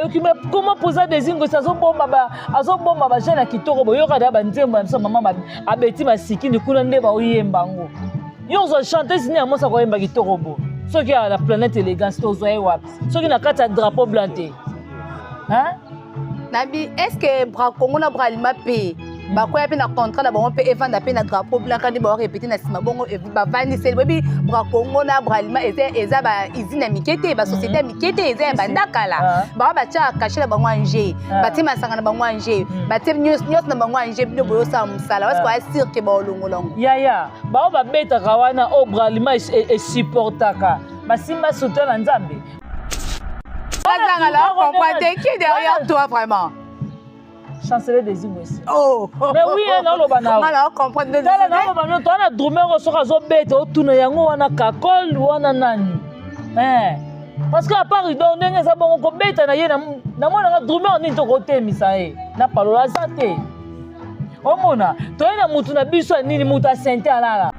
bayoki mais comment poser des ingo ça azobomba ba jeune ya kitoko boyoka da banzembo ya mama abeti masikini kuna nde baoyemba ngo yo zo chanter sini ya mosa koyemba kitoko bo soki ya la planète élégance tozo ay wapi soki na kati ya drapeau blanc te hein nabi est-ce que bra Congo na bra lima pe bakoya pe na contrat na bango pe evanda pe na drapeau blanc kandi ba répéter na sima bongo ba vandi sel bebi bra Congo na bra lima eza ba izina mikete ba société mikete eza ba ndakala ba ba cha caché na bango anje ba ti masanga na bango anje ba ti nyos na bango anje bino boyo sa musala parce que a cirque ba olongolongo ya ba beta kawana o bra lima e supportaka ba simba soutien na nzambe Azanga là comprendre qui est derrière toi vraiment chancelier des Ingwesi. Oh. Mais oui, non, le banao. Alors, comprendre des Ingwesi. Non, le banao. Toi, na drumer au soka zo bête au tuna yango wana kakol wana nani. Parce que à part idon ndenge za bongo ko bête na ye na mona na drumer ni to côté misae. Na palola zate. Omona, toi na mutu na biso nini mutu a sente alala.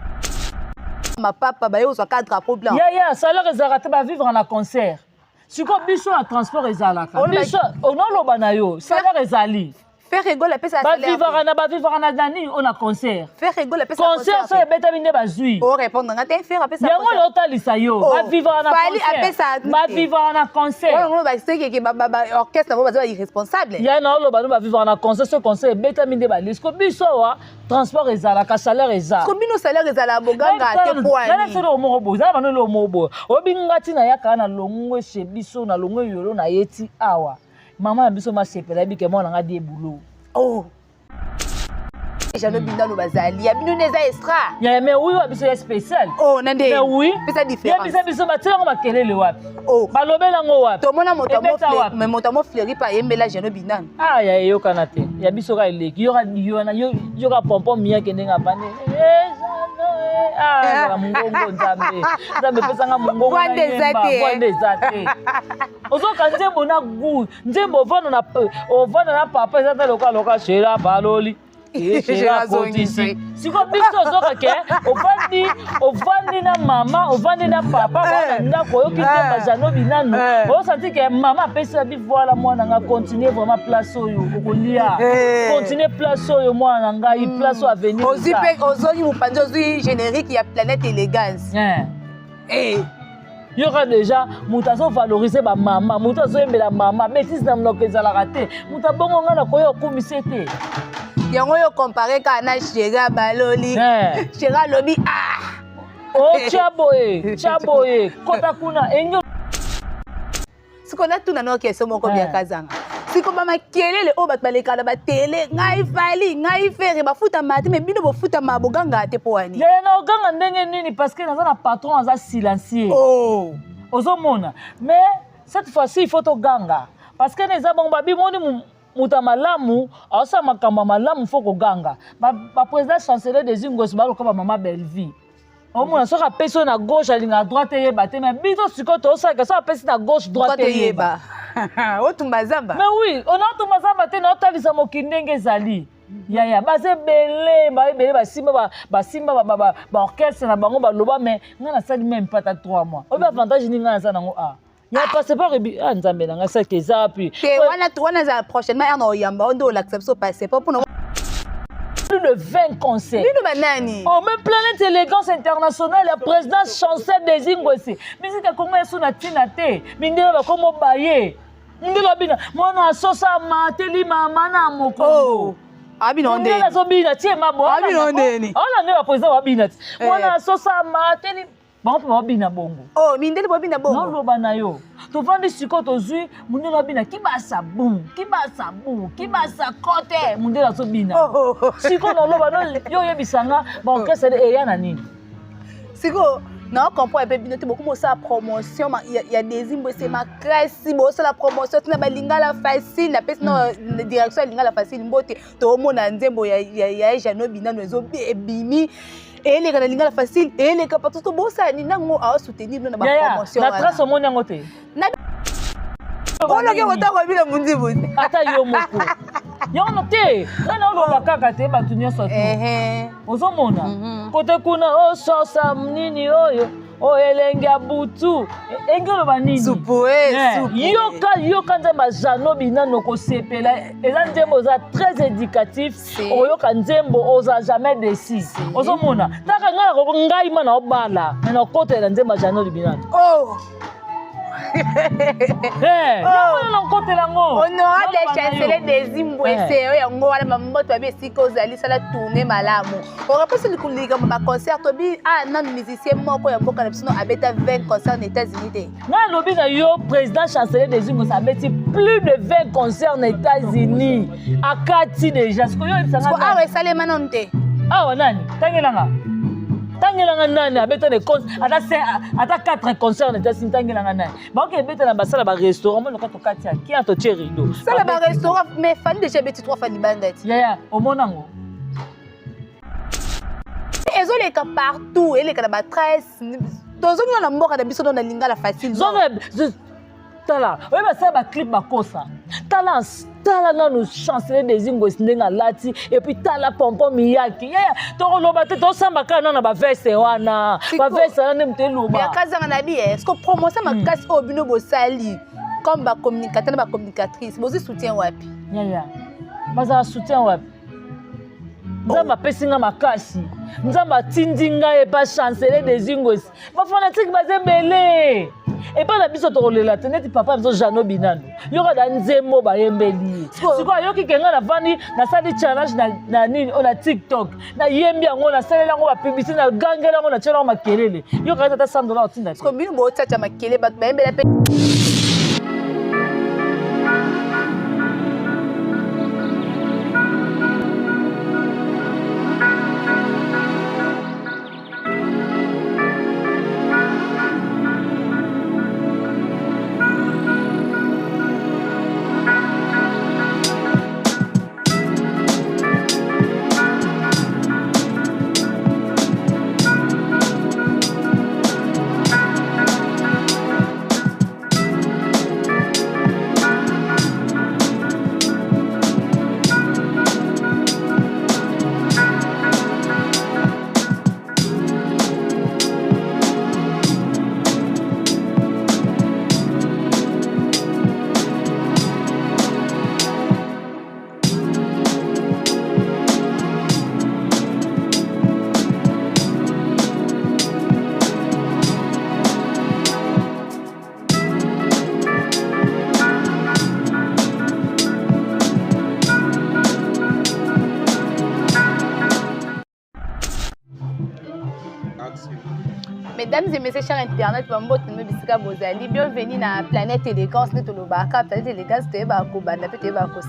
Ma papa ba yo so cadre drapeau blanc. Ya, ça leur ezarate ba vivre en concert. Si ko biso na transport ezalaka. Biso ono lo banayo, ça leur ezali. Faire rigoler pesa salaire. Ba vivre na dani on a concert. Faire rigoler pesa concert so beta bine bazui. O répondre ngate faire pesa. Yango lo talisa yo. Ba vivre na concert. Ba vivre na concert. On ba seke ke ba orchestre ba irresponsable. Ya na lo ba vivre na concert so concert beta mine ba lisko biso wa transport ezalaka salaire ezala. Combien salaire ezala boganga te poani. Na sero o mobo, za ba no lo mobo. Obingati na yaka na longwe chez biso na longwe yolo na yeti awa. Maman biso ma sepela bi ke mona nga di boulot. Oh. Jano bindano bazali, ya bino neza extra. Ya mais oui wa biso spécial. Oh nande. Mais oui. Pesa différence. Ya biso batela ngo makelele wapi. Oh. Balobela ngo wapi. To mona motamo fleuri pa yembela jano bindano. Ah ya yo kanate. Ya biso ka eleki yo ka pompom mia kendenga bande. Ah, mungongo nzambe. Nzambe pesa nga mungongo. Bwande zate. Ozo kanzembo na gu, nzembo ovana na papa ezata loka shera baloli. Shera kotisi. Siko biso ozoka ke ovandi na mama, ovandi na papa, wana ndako yo kitemba jano binano. O senti ke mama pesa bi voilà mwana nga continuer vraiment place oyo okolia. Continuer place oyo mwana nga i place à venir. Ozoyi mupanzo ozoyi générique ya planète élégance. Il y aura déjà mutazo valoriser ba mama, mutazo yembela mama, bêtise na mnoko ezalaka te. Mutabongo nga na koyo kumisete. Yango yo comparer ka na Shera baloli. Shera lobi ah. Oh chaboye, kota kuna enyo. Siko na tuna no keso moko bia kazanga. Siko ba makelele o bat baleka na ba tele, ngai fali, ngai fere ba futa mati mais bino bo futa maboganga te poani. Ya na oganga ndenge nini parce que naza na patron aza silencieux. Oh. Ozomona. Mais cette fois-ci il faut to ganga parce que neza bon babi moni muta malamu asa makamba malamu foko ganga ba président chancelier des Ingwesi ba lokoba mama Belleville omona soka peso na gauche alinga droite yeba te mais biso siko to osaka so pesi na gauche droite yeba otumba zamba mais oui on a otumba zamba te na otalisa mokindenge ezali ya baze belé basimba ba orchestre na bango baloba mais ngana sali même pas 3 mois obi avantage ni ngana sa nango il y a passeport et nzambe nanga ça que ça puis wana za prochainement on yamba on do l'acceptation passeport pour plus de 20 concerts. Bino banani. Oh même planète élégance internationale la présidence chancelier des Ingwesi. Musique Congo esu na tina te. Mindela ba komo baye. Ndela bina mwana sosa mateli mama na mokongo. Abino ndeni. Ndela zo bina tie mabo. Abino ndeni. Ola ne ba président wa bina. Mwana sosa mateli bantu babina bongo. Oh, mindele babina bongo. Non loba na yo. To vandi siko to zui mundela bina kibasa boum, kibasa kote mundela so bina. Siko no loba no yo yebisanga ba orchestre eya na nini. Siko non comprend un peu bien beaucoup mo sa promotion il y a des Ingwesi ma crasi bo la promotion tina ba lingala facile na pesi no direction lingala facile mbote to mona nzembo ya jano bina no ezo ebimi. Et les gars lingala facile et les capatos to bossa ni nango a soutenir na ba promotion na trace au monde ngote na ono ke wota ko bila mundi buti ata yo moko yo note na lo bakaka te batunya soto ozomona kote kuna o sosa nini oyo o elenge ya butu engelo banini Supu yoka nzembo Jano Binano kosepela eza nzembo oza très éducatif oyoka nzembo oza jamais déçu ozomona taka ngai mana obala na okotela nzembo Jano Binano honorable chancelier des Imbwese yango wana mamoto babi esika ozali sala tourner malamu okaposi likulika ma concert tobi nanu musicien moko ya mboka na biso abeta 20 concerts aux États-Unis te na lobi na yo président chancelier des Imbwese abeti plus de 20 concerts aux États-Unis akati déjà siko yo ebisanga esalema nanu te nani tangelanga nani abeta de ata 4 concerts na tasi tangelanga nani baoke ebeta na basala ba restaurant mo lokato kati ya ki ato tie rideau sala ba restaurant mais fani déjà beti 3 fani bandati ya omonango ezoleka partout eleka na ba 13 tozonga na mboka na biso na lingala facile tala oye basala baclip bakosa tala nanu chancelier des Imbwese ndenge alati epuis tala pompon miyaki tokoloba te tosamba kaka nana bavese wana bavese wana nde moto eloba yakazanga na bi ceque promotion makasi oyo bino bosali comme bacommunicateur na bacommunicatrice bozwi soutien wapi bazala soutien wapi nzambe apesi nga makasi nzambe atindi ngai epa chancelier des Imbwese bafanatike baza ebele epa na biso tokolela te neti papa biso Jano Binano yoka da nzembo bayembeli sikoyo ayoki ke ngai navandi nasali challenge na nini na TikTok nayembi yango nasalela yango bapiblisite nagangela yango natiela yango makelele yoka eza ata $100 otinda te bino bootyatia makele bato bayembela mpe Mesdames et messieurs, chers internautes, bienvenue dans la Planète Élégance. Nous sommes dans la Planète Élégance. Nous sommes dans la Planète Élégance.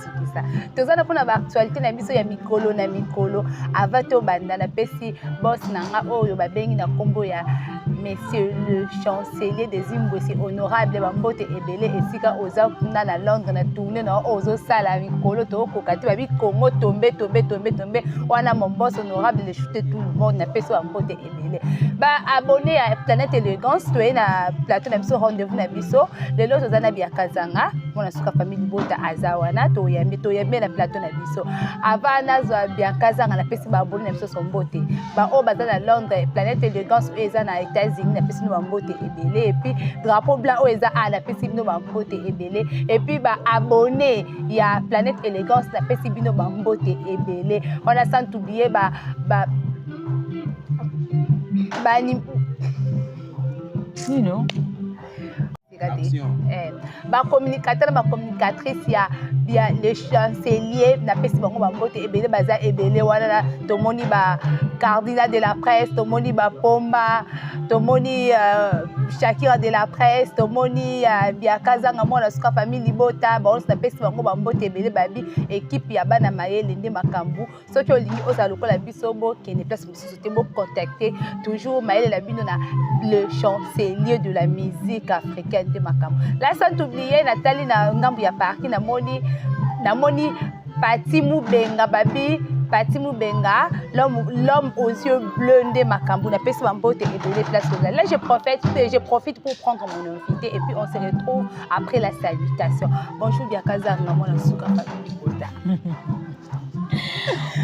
Nous sommes dans l'actualité. Nous sommes dans la Mikolo. Avant de banda na pesi boss nanga oyo babengi na kombo ya Monsieur le chancelier des Imbwese honorable Bambote Ebele esika oza kuna na Londres na tourner na ozo sala Mikolo to kokati babi Congo tomber wana mon boss honorable le chuter tout le monde na pesi Bambote Ebele ba abonné à Planète Élégance to na plateau na biso rendez-vous na biso lelo toza na biakazanga mona suka famille bota azawana to yambe na plateau na biso avana zo biakazanga na pesi ba abonné na biso sombote ba o baza na Londres Planète Élégance eza na États-Unis na pesi no bambote ebele et puis drapeau blanc o eza na pesi no bambote ebele et puis ba abonné ya Planète Élégance na pesi bino bambote ebele on a sans oublier Nino communicateur communicatrice ya le chancelier na pesi bango bambote ebele baza ebele wana tomoni ba cardinal de la presse tomoni ba pomba tomoni Shakira de la presse tomoni biakazanga mona suka famille bota baonso na pesi bango bambote ebele babi équipe ya bana mayele nde makambu soki olingi ozala lokola biso bokende place mosusu te bocontacter toujours mayele na bino na le chancelier de la musique africaine de makambu là sans oublier Nathalie na ngambu ya parki namoni Pati Mubenga babi Pati Mubenga l'homme aux yeux bleus nde makambu na pesi bambote ebele place là je profite pour prendre mon invité et puis on se retrouve après la salutation. Bonjour biakazanga mona suka famille bota.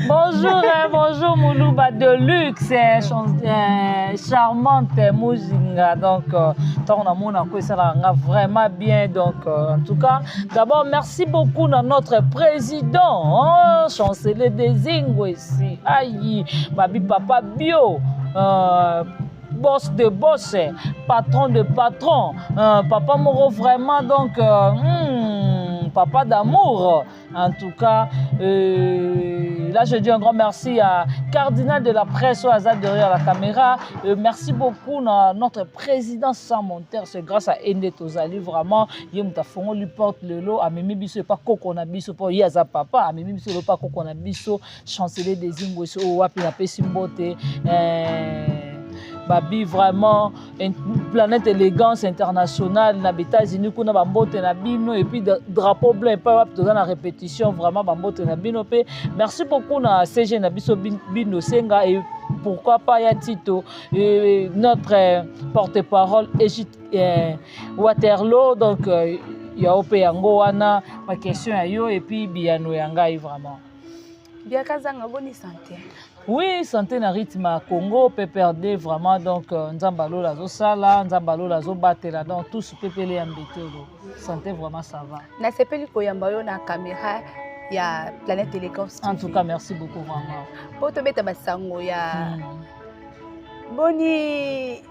Bonjour, bonjour Moulouba de luxe, charmante Mouzinga. Donc, ton amour ça vraiment bien. Donc, en tout cas, d'abord, merci beaucoup à notre président, chancelier des Ingwesi, Aïe, Babi Papa Bio. Boss de boss, patron de patron, papa Moro vraiment donc papa d'amour. En tout cas, là je dis un grand merci à Cardinal de la presse au hasard derrière la caméra. Merci beaucoup à notre président Samonter, c'est grâce à Ende Tozali vraiment. Yemutafongo lui porte le lot. Amimi biso pas koko na biso pour yaza papa. Amimi biso le pas koko na biso chancelier des Ingwesi au wapi na pesimbote. Babi vraiment une planète élégance internationale na États-Unis kuna bambote na bino et puis drapeau blanc pas dans la répétition vraiment bambote na bino pe merci beaucoup na CG na biso bino senga et pourquoi pas ya Tito notre porte-parole Waterloo donc ya ope yango wana ma question ya yo et puis biano yangai vraiment bien kazanga bonne santé. Oui, santé na rythme à Congo, PPRD vraiment donc Nzambalo la zo sala, Nzambalo la zo batela donc tout ce pepele embêté santé vraiment ça va. Na sepeli ko yambayo na caméra ya Planète Élégance. En tout cas, merci beaucoup vraiment. Pour te mettre basango ya boni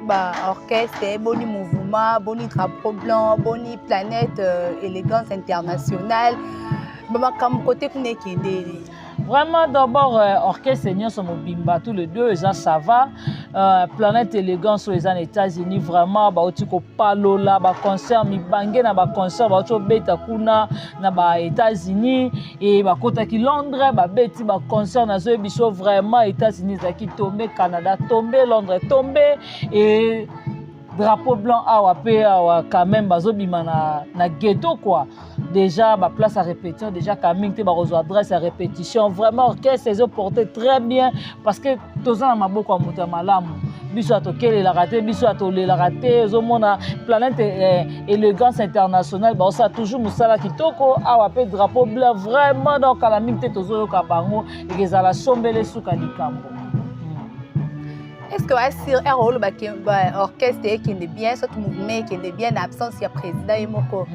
ba orchestre, boni mouvement, boni drapeau blanc, boni Planète Élégance internationale. Maman comme côté kune kende. Vraiment, d'abord, Orchestre Seigneur Somobimba, tous les deux, ça va. Planète Élégance aux États-Unis, vraiment, Baotiko Palola, concert, Mibangé, na concert, Baoto Beta Kuna, na États-Unis, et Bakota qui Londres, Beti, concert, na Zoebiso, vraiment, États-Unis, qui tombé, Canada tombé, Londres tombé, et drapeau blanc quand même bazobima na ghetto quoi déjà ma place à répétition déjà quand même te ba adresse à répétition vraiment orchestre ils ont porté très bien parce que tous en maboko muta malamu biso atokele la raté biso atolé la raté zomona Planète Élégance internationale ba ça toujours musala kitoko awa pe drapeau blanc vraiment donc à la mine te tozo ka bango et que la sombele suka likambo. Est-ce que un rôle orchestre qui est bien, ce mouvement qui est bien, l'absence du président et moko?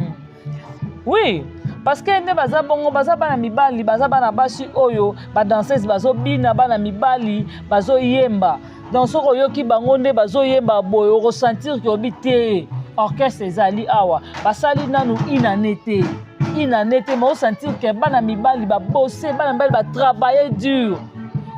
Oui, parce que ne baza bongo baza bana mibali baza bana basi oyo ba danseuse bazo bina bana mibali bazo yemba dans ce royo ki bango nde bazo yemba boyo ressentir que obité orchestre ezali awa basali nanu inanete mais ressentir que bana mibali ba bosser bana mibali ba travailler dur.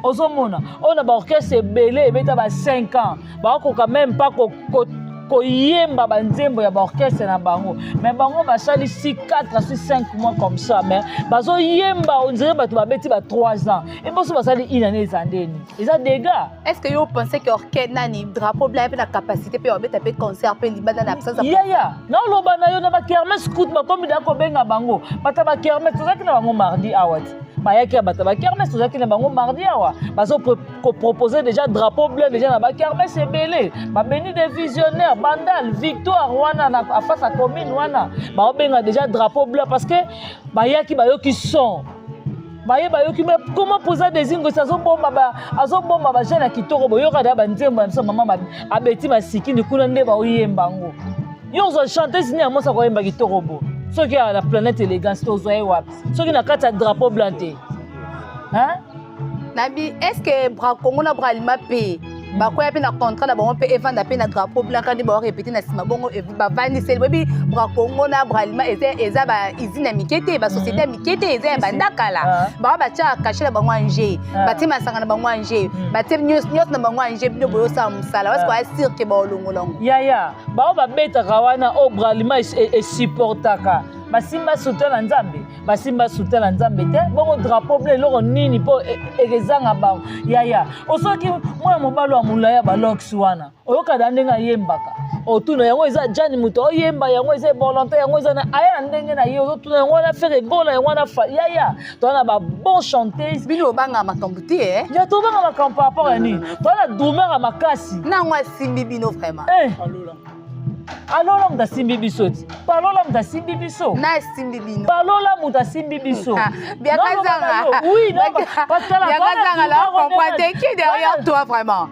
Ozomona on a ba orchestre belé beta ba 5 ans ba ko quand même pas ko yemba banzembo ya ba orchestre na bango mais bango ba sali 4 à 5 mois comme ça mais bazo yemba on dirait ba to ba beti ba 3 ans et bon so ba sali inane zandeni ils a des gars. Est-ce que vous pensez que orchestre nani drapeau blanc la capacité peut beta pe concert pe libanda na absence ya non lo bana yo na ba kermesse scout ba comme da ko benga bango bata ba kermesse ça na bango mardi awati bayaki bata ba kermesse ça na bango mardi awa bazo proposer déjà drapeau blanc déjà na ba kermesse belé ba béni des visionnaires Bandal, Victoire, Wana, à face à commune, Wana, bah on a déjà drapeau blanc parce que bah yaki bah yo qui sont, bah yo qui mais comment poser des ingos ça zombo bah jeune qui toro bah yo kada bah nzembo ça maman abeti ma siki ni kuna nde bah oyembango, yo on chanter signe à moi ça oyemba qui toro bo, ceux qui a la Planète Élégance tozoé wapi, ceux qui na kata drapeau blanc hein? Nabi, est-ce que Congo na bralima pe bakoya pe na contrat na bango pe evanda pe na drapeau blanc kandi ba répéter na sima bongo ba vanisel webi Congo na bralima eza ba izina mikete ba société mikete eza ba ndakala ba ba tia caché na bango anje ba tia masanga na bango anje ba tia news na bango anje bino boyo sa musala parce que asir ke ba olongolongo ya ba beta kawana o bralima e supportaka basimba soutela nzambe te bongo drapeau bleu loko nini po ekezanga bango ya osoki mwana mobali wa mulaya balox wana oyoka da ndenge ayembaka otuna yango eza jani muto oyemba yango eza volontaire yango eza na aya na ndenge na ye otuna yango na faire gola yango na fa ya to na ba bon chanteuse bino banga makambo te ya to banga makambo par rapport à ni to na drummer makasi na ngwa simbi bino vraiment alola muta simbi biso ti palola muta simbi biso na simbi bino palola muta simbi biso bien kazanga oui non parce que la kazanga là comprendre qui derrière toi vraiment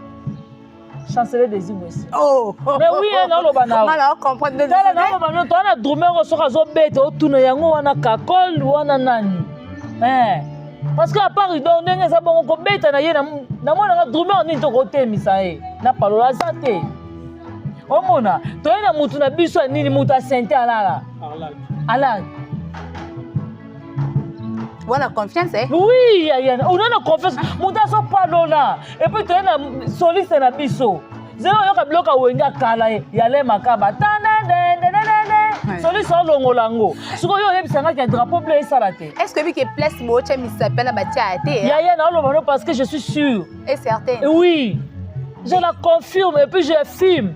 chancelier des Zingwesi. Oh. Mais oui, non, le banao. Alors, comprendre de ça. Non, le banao. Toi, on a drummer au soir à zobete, au tourne yango, on a kakol, on a nani. Parce que à part il donne des abons au bête, na yena, na moi on a drummer on est au côté misae, na palo la santé. Oh mona, toi na mutu na biso ni muta santé alala. Alala. On a confiance, hein? Oui, on a confiance. Muta so palo là. Et puis toi na soliste na biso. Zero yoka bloka wenga kala yale makaba. Soliste so longolango. Suko yo yebisanga ki drapeau bleu salate. Est-ce que que place moche mi s'appelle Batiate? Ya na lo parce que je suis sûr. Et certain. Oui. Je la confirme et puis je filme.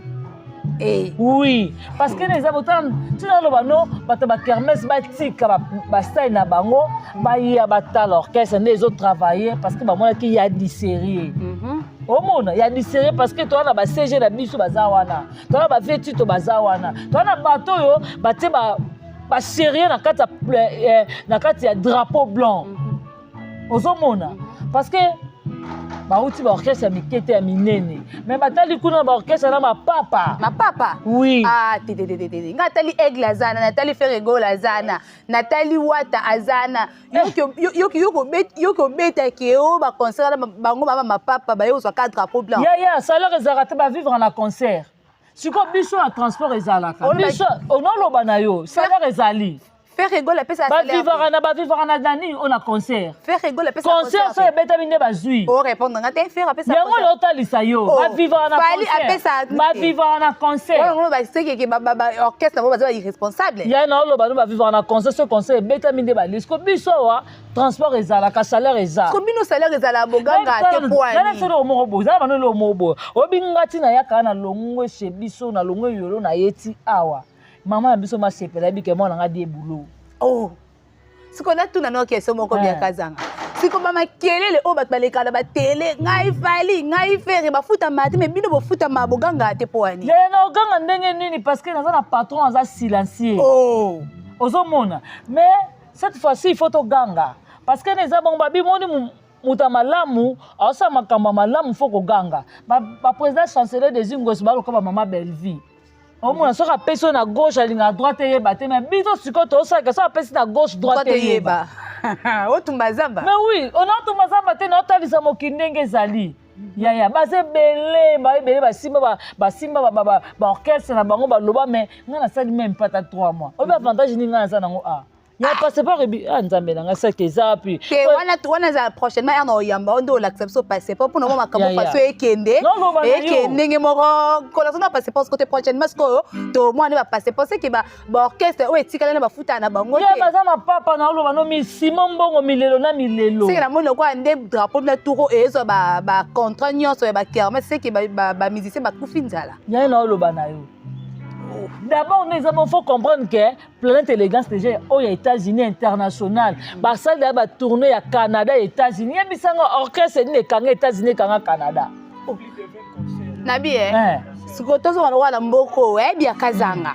Eh. Oui, parce que les abotants, tu n'as le bano, ba kermesse ba tika ba style na bango, ba ya bata l'orchestre les autres travailler parce que ba mona ki ya di série. Au monde, il y a des séries parce que toi on a ba CG na biso bazawana. Toi on a ba vetu to bazawana. Toi on a bateau yo, ba te ba série na kati ya drapeau blanc. Ozo mona parce que ba uti ba orchestre ya mikete ya minene mais batali kuna ba orchestre na ma papa oui ah ngatali aigle azana natali ferego lazana natali wata azana yoko beta ke o ba concert bango ma papa ba yo so ka drapeau blanc ya salaire ezalaka ba vivre na concert siko biso na transport ezalaka biso ono loba na yo salaire ezali faire rigole pesa salaire ba vivre na dani on a concert faire rigole pesa concert so beta mine bazui o répondre ngate faire pesa yango lo talisa yo ba vivre na concert ba vivre na concert on ba se ke ba orchestre ba ba irresponsable ya na lo ba vivre na concert ce concert beta mine ba lisco biso wa transport ezala ka salaire ezala ko bino salaire ezala boganga te poani na solo mo bo za ba no lo mo bo obingati na yaka na longwe chez biso na longwe yolo na yeti awa maman biso ma sepela bi ke mona ngadi ebulo oh siko na tuna no question moko bia kazanga siko ba makelele o bat baleka na ba télé ngai fali ngai faire ba futa mati mais bino bo futa maboganga te poani ya na oganga ndenge nini parce que naza na patron aza silencieux oh ozo mona mais cette fois-ci il faut to ganga parce que neza bon ba bimoni muta malamu asa makamba malamu faut ko ganga ba président chancelier des Zingwesi ba ko ba mama Belleville au moins ça pèse na gauche à droite yeba te mais biso siko to ça que ça pèse na gauche droite yeba o tumbazamba mais oui on a tumbazamba te na talisa mokindenge zali ya base belé ba simba ba orchestre na bango ba loba mais ngana sali même pas 3 mois o ba avantage ni ngana ça nango ya passeport ebi nzambe nanga ça que ça puis ke wana za prochainement ya no yamba ondo l'acceptation passeport pour no makambo faso ekende ngenge moko kola na passeport côté prochainement parce que to moi ne ba passeport c'est que ba orchestre o etikala na ba futa na bango ya baza ma papa na lo bano mi simon mbongo milelo na milelo c'est la mono kwa nde drapeau na touro ezo ba contrat nyonso ba kermesse c'est que ba musicien ba kufinzala ya na lo banayo. D'abord, il faut comprendre que Planète Élégance déjà aux États-Unis international. Ça va tourner à Canada et États-Unis. Il y a un orchestre aux États-Unis et Canada. Nabi ce que tu as dit, mboko bien kazanga.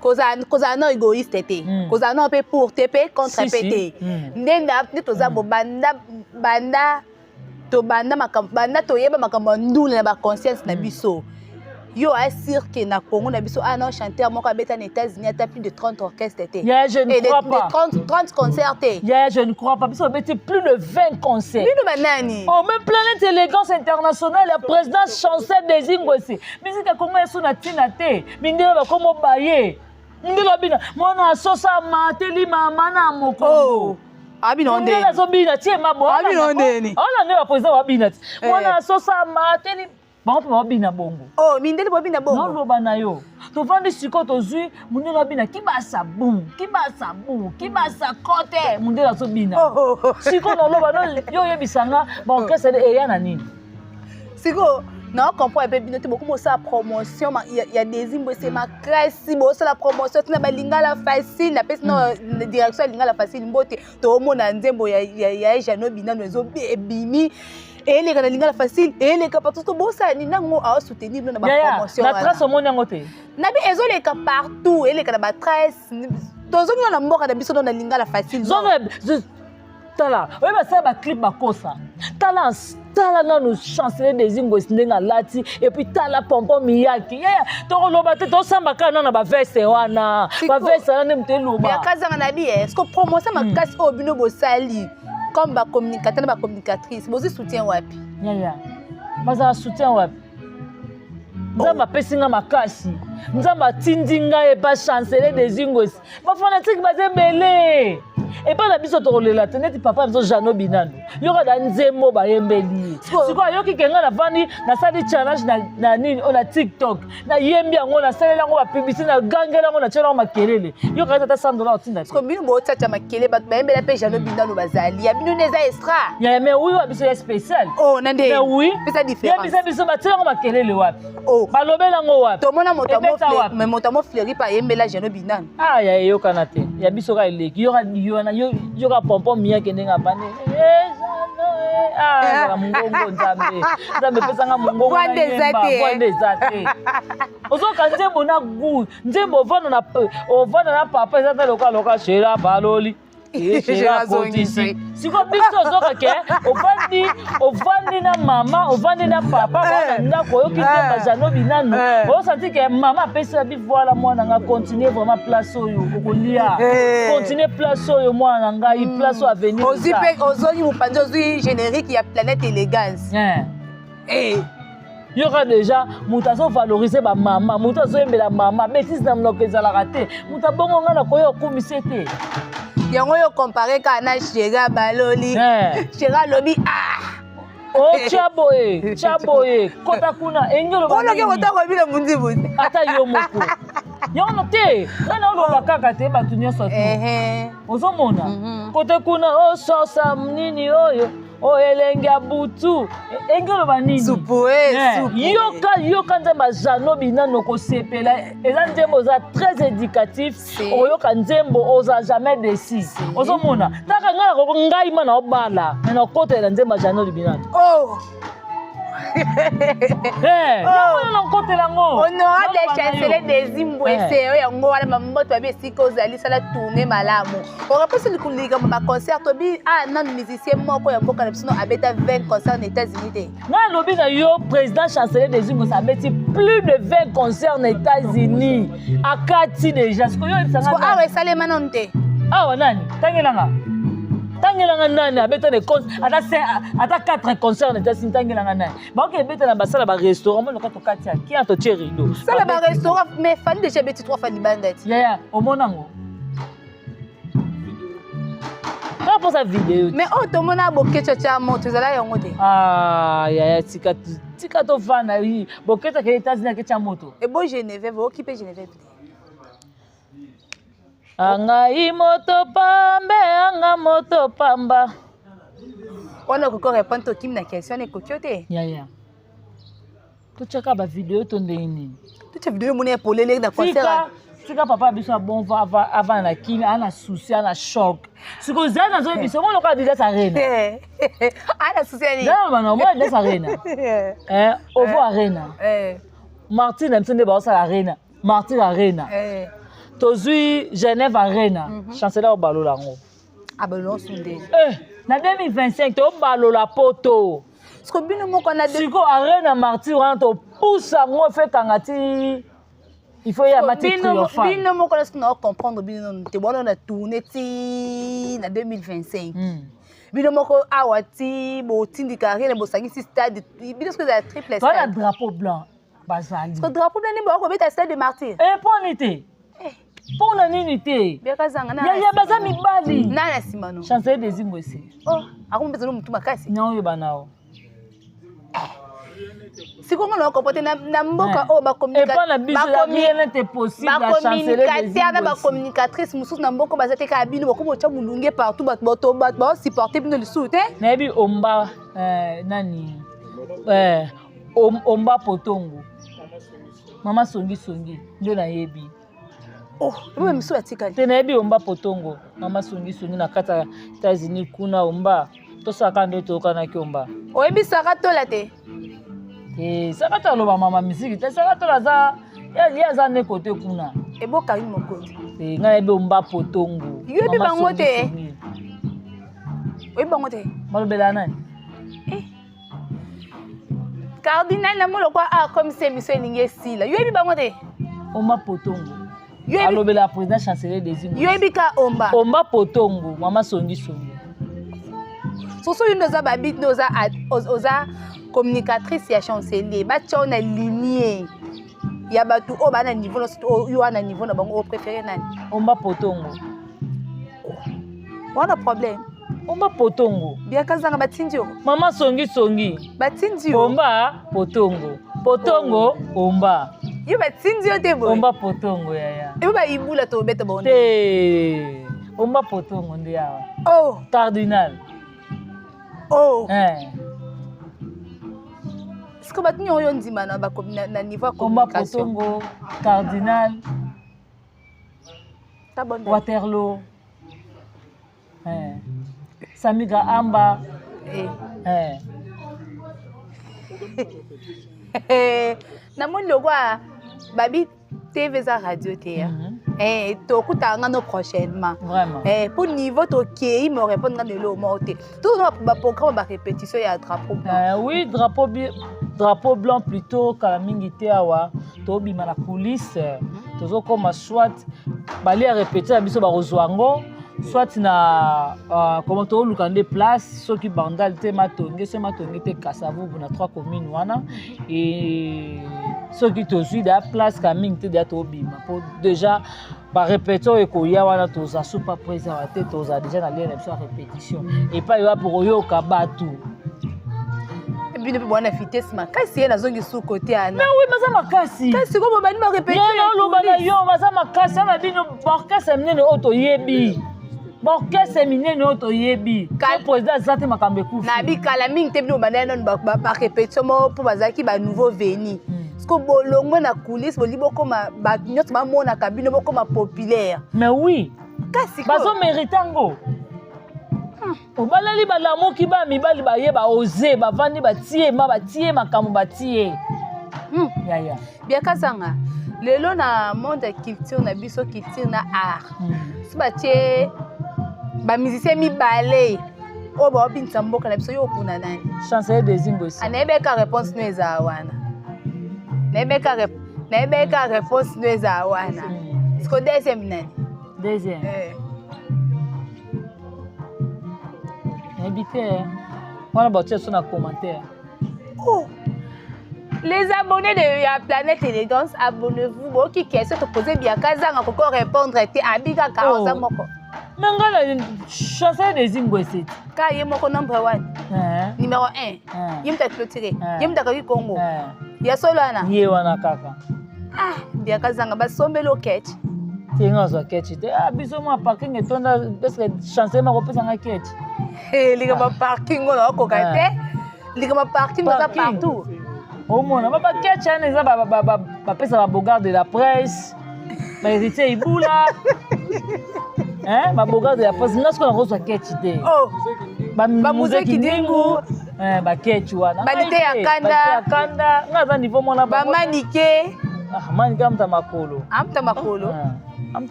Koza no égoïste te. Koza no pe pour te pe contre pété. Ndenda toza banda to yeba makambo ndule na ba conscience na biso. Yo assure que na Congo na biso non chanteur moko abeta na États-Unis a plus de 30 orchestres té. Yeah, je ne crois pas. 30 concerts té. Yeah, je ne crois pas. Biso abeta plus de 20 concerts. Bino banani. Oh, même Planète Élégance internationale, la présidence chancelier des Zingwesi. Musique ya Congo esu na tina té. Mindela ba komo baye. Ndela bina mona sosa mateli mama na moko. Oh. Abino ndeni. Ndela zo bina tie mabo. Abino ndeni. Ona ne ba président wa bina. Mona sosa mateli bango mpe babina bongo mindele babina bongo noloba na yo tovandi siko tozwi mundele abina kibasa kote mundele azobina siko noloba yo oyebisanga baorchestre eya na nini siko na comprend pe bino te beaucoup mosala promotion ya des Zingwesi makasi bosala promotion tina balingala facile na pesi no direction lingala facile mbote to mona nzembo ya Jano Binano ezo ebimi eleka na lingala facile eleka partout to bosa ni nango a soutenir na ba promotion na trace omoni yango te na bi ezoleka partout eleka na ba trace tozongi na mboka na biso na lingala facile tala oye basala baclip bakosa tala nanu chancelier des ingos ndenge alati et puis tala pompon miyaki tokoloba te tosamba kaka nana baveste wana baveste wana nde moto eloba yakazanga na bi est-ce que promotion makasi oyo bino bosali comme bacommunicateur na bacommunicatrice bozwi soutien wapi bazala soutien wapi nzambe apesi nga makasi nzambe atindi ngai epa chancelier des ingos bafanatike baza ebele epa na biso tokolela te neti papa biso Jano Binano yoka na nzembo bayembeli sikoyo ayoki ke ngai navandi nasali challenge na nini oyo na TikTok nayembi yango nasaleli yango bapibisi nagangeli yango natyela yango makelele yoka eza ata $100 otinda te bino bootata makelele bato bayembela mpe Jano Binano bazali ya bino eza extra mais oui wa biso ya spécial nande mais oui pesa différence yebisa biso batyela yango makelele wapi balobela yango wapi tomona moto amofleuri pa ayembela Jano Binano ya eyokana te ya biso ka eleki yoka pompon miyake ndenge abandi ezala mongongo nzambe pesanga mongongo bwande eza te ozoka nzembo na gu nzembo ovanda na papa eza te loka shera baloli siko biso ozoka ke ovandi na mama ovandi na papa wana ndako oyoki nzemba Jano Binano osanti ke mama apesela bi voilà mwana nga continue vraiment place oyo okolia continue place oyo mwana ngai place oyo avenir ozongi mopanzi ozwi générique ya Planète Élégance yoka déjà moto azovalorize bamama moto azoyembela mama bétise na monoko ezalaka te moto abongo nga na koya okumise te yango yo compare ka na Shera baloli Shera alobi chaboye kota kuna engelo boloke kotako bino mundibuti ata yo moko yango te ngana oloba kaka te bato nyonso te ozomona kote kuna ososa nini oyo elenge ya butu engelo nini yoka nzembo Jano Binano kosepela eza nzembo oza très éducatif oyoka nzembo oza jamais décis ozomona taka ngai nakoko ngai ma na obala me nakotela nzembo Jano Binano nakotela ngo honorable chancelier des Imbwese oyo yango wana mamboto babi esika ozali sala tourne malamu okapesi likambo baconcert tobi nanu musicien moko ya mboka na biso abeta 20 concerts na États-Unis te ngai alobi na yo président chancelier des Imbwese abeti plus de 20 concerts na États-Unis akati déjà siko yo ebisanga awa esalema nanu te awa nani tangelanga nani abeta de ata 4 concerts na États-Unis tangelanga nani baoki ebeta na basala ba restaurant mo lokato kati ya kia to tie rideau sala ba restaurant mais fani déjà beti 3 fois libanda ti omonango pas pour sa vidéo mais tomona bokecha cha moto ezala yango te tika to fana bokecha ke États-Unis ke cha moto bo Genève okipe Genève angai moto pambe anga moto pamba wana koko répondre to kim na question ne kokyo te to chaka ba vidéo to ndeni to cha vidéo mona polele na concert tika papa biso bon va avant na kimi ana souci ana choc siko zana zo biso mo loka dila arena ana souci ani non moi dila arena ovo arena Martin mtsende ba sa arena Martin arena tozui Genève arena chancelier obalola ngo abalola sunde na 2025 to balola poto siko bino moko na siko arena Martin wana to poussa ngo fekanga ti il faut y avoir triomphal bino moko na sino comprendre bino te bona na tourner ti na 2025 bino moko awa ti bo tindika arena bo sangisi stade bino siko za triple stade la drapeau blanc bazali siko drapeau blanc ni bo beta stade de Martyr ponite pona nini te ya baza mibali nana simano chancelier des Imbwese akompeza no mutu makasi naoyeba nao sikongo na okompote na mboka oyo bacommunicateur na bacommunicatrice mosusu na mboka baza te kaka bino bakomi otya molunge partout bato baosupporte bino lisusu te nayebi omba nani omba potongo mama songisongi nde nayebi misu atikali te nayebi omba potongo mama songisongi na kati ya États-Unis kuna omba tosaka nde toyokanaki omba oyebisaka tola te saka to aloba mama misiki te saka to aza ye aza ne kote kuna ebokaki mokonzi ngai yebe omba potongo yoyebi bango te oyebi bango te balobela nani cardinal na molokwa comme se miso elingi esila yoyebi bango te omba potongo alobela président chancelier des Ingo yoyebi ka omba potongo mama songisongi soso yo ndoza babit ndoza oza communicatrice ya chancelier batya na linie ya bato oyo baa na niveau yo wana niveau na bango opréféré nani omba potongo wana problème omba potongo biaka zanga batindi yo mama songisongi batindi yo omba potongo potongo omba yo batindi yo te boye omba potongo yaya ebo baibula tobeta bongo te omba potongo nde awa cardinal siko bato nyongo yo ndima na niveau ya omba communication potongo cardinal Waterloo Samika Amba namoni lokwa babi TV za radio te ya tokutanga no prochainement pour niveau tokei me répondre nga lelo mo te tout ba programme ba répétition ya drapeau blanc oui drapeau blanc plutôt kala mingi te awa to bima na police tozokoma soit bali ya répéter biso ba rozwango soit na comment to luka nde place soki bandal te matonge te Kasavubu na 3 communes wana et soki tozwi da place ka mingi te da to bima pour déjà ba répétition ekoya wana toza super présent te toza déjà na lien de répétition et pas yo pour yo ka batu bino pe bwana vitesse makasi ye nazongi su côté ana mais oui maza makasi kasi ko bobani ma répétition ye no loba na yo maza makasi ana bino orchestre minene oto yebi orchestre minene oto yebi le président zate makambe ekufi na bikala mingi te bino bana non ba répétition mo pour bazaki ba nouveau venu parce que bolongo na coulisse boli bokoma ba nyotso ba mona kabino bokoma populaire mais oui kasi bazo méritango obalali balamuki ba mibali bayeba oser bavandi batie makambo batie yaya biakazanga lelo na monde ya culture na biso culture na art si batie bamusicien mibale oyo baobinisa mboka na biso yo opuna nani chancelier des Ingo anayebeka réponse no eza wana nayebeka réponse no eza wana siko deuxième nani deuxième habité wana batie so na commentaire les abonnés de la Planète Élégance, abonnez-vous. Bon, qui question te poser bien, Kazanga, encore répondre, et Abiga Kaosa Moko. Mais on a chancelier des Ingo ici. Car il moko number 1. Numéro 1. Yim ta clôturé. Yim ta Kaki Congo. Ya Solana. Yé wana kaka. Bien Kazanga, ba sombe lo ketch. Tinga zo ketch. Biso mo parking etonda parce que chancelier ma kopesa nga ketch. Liga ba parking on a kokate. Liga ba parking on a partout. Au monde, ba ketch ana eza ba pesa ba bogard de la presse. Ba héritier ibula. Ba bogard de la presse ngasko na kosa ketch te. Ba musée kidingu. Ba ketch wana. Ba lite ya kanda. Ngaza niveau mona ba manike. Manike amta makolo. Amta makolo.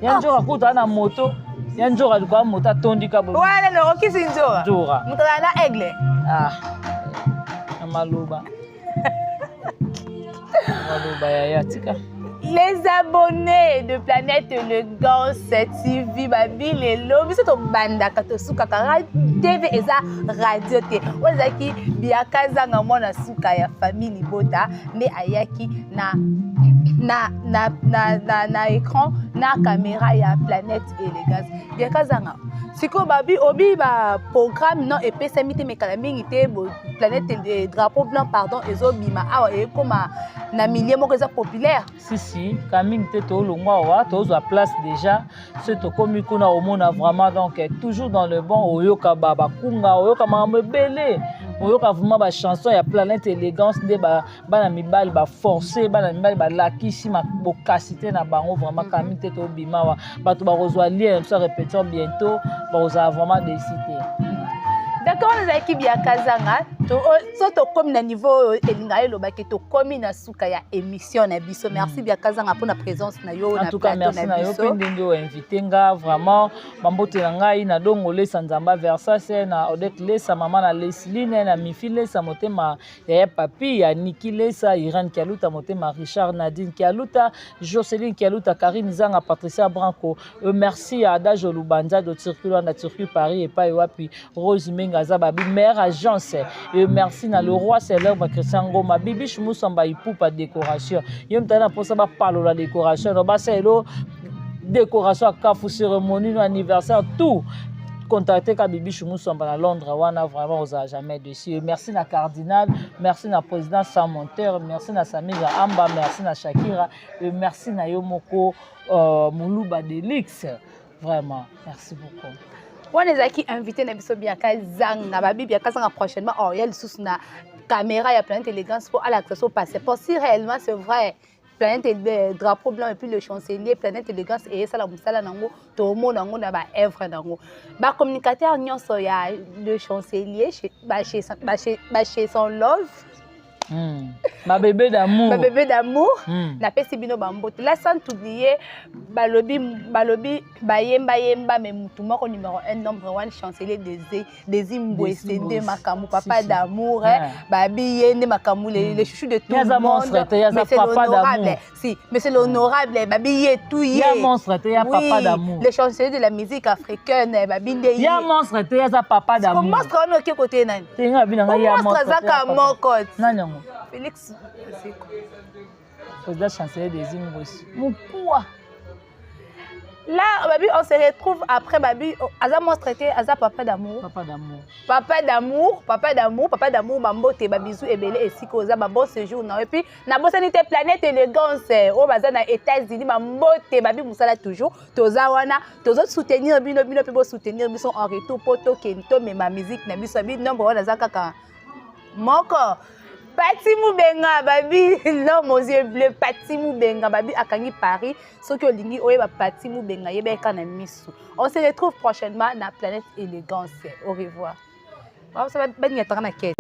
Yanjora kuta na moto. Yanjora kwa moto atondika bo. Wala no kisi njora. Njora. Mutala na aigle. Malouba. Malouba ya tika. Les abonnés de Planète Élégance TV babi lelo biso to banda kato suka ka TV eza radio te ozaki biakazanga mona suka ya famille bota ne ayaki na écran na caméra ya Planète Élégance biakazanga siko babi obi ba programme non epesa mite mekala mingi te Planète drapeau blanc pardon ezobima awa ekoma na milieu moko eza populaire si kaming te to longwa wa to zo place déjà ce to komi kuna omona vraiment donc toujours dans le bon oyoka baba kunga oyoka mambo belé oyoka vraiment ba chanson ya Planète Élégance nde bana mibali ba forcer bana mibali ba lakisi bokasité na bango vraiment kami te to bimawa bato ba kozwa lien so répétition bientôt ba kozwa vraiment décidé. D'accord, on a équipe ya Kazanga. So to comme na niveau elinga eloba ke to komi na suka ya émission na biso. Merci bien Kazanga pour la présence na yo na plateau na biso. En tout cas merci na yo pe ndenge o invité nga vraiment mambote na ngai na dongole sanzamba Versace na Odette Lesa mama na Leslie na Mifi Lesa motema ya papi ya Niki Lesa Irene Kialuta motema Richard Nadine Kialuta Jocelyn Kialuta Karine Zanga Patricia Branco merci à Adage Lubanza de Circulant na Turquie Paris et pas wapi Rose Mengaza babi mère agence et merci na le roi célèbre Christian Ngoma bibi Musamba ipupa décoration yem tana pour ça ba parler la décoration no ba selo décoration kafu cérémonie anniversaire tout contacter ka bibi Musamba na Londres wana vraiment aux a jamais dessus merci na cardinal merci na président Sam Monteur merci na Samira Amba merci na Shakira et merci na Yomoko Muluba Delix vraiment merci beaucoup. On est invité na biso bien Kazanga babi bien Kazanga prochainement Oriel sous na caméra ya Planète Élégance pour à l'accession passeport si réellement c'est vrai Planète drapeau blanc et puis le chancelier Planète Élégance et ça la musala nango to mo nango na ba œuvre nango ba communicateur nyonso ya le chancelier chez son love ma bébé d'amour na pesi bino bambote là sans oublier balobi bayemba mais mutu moko numéro 1 nombre 1 chancelier des Imbwesende makamu papa d'amour babi yende makamu les chouchous de tout le monde mais c'est l'honorable si mais c'est l'honorable babi ye tout ye ya monstre te ya papa d'amour le chancelier de la musique africaine babi nde ya monstre te ya papa d'amour monstre on ok côté nani tenga binanga ya monstre zaka moko nani Félix président chancelier des Imbwesende mukua là babi on se retrouve après babi aza monstre te aza papa d'amour bambote babizou ebele esiko oza ba bon séjour na et puis na bosani te Planète Élégance o baza na États-Unis bambote babi musala toujours toza wana tozo soutenir bino pe bo soutenir biso en retour poto kento mais ma musique na biso bi nombre wana za kaka moko Pati Moubenga babi l'homme aux yeux bleus Pati Moubenga babi akangi Paris ce que lingi oyeba Pati Moubenga yebeka na misu on se retrouve prochainement na Planète Élégance au revoir. Ça va bien na quête.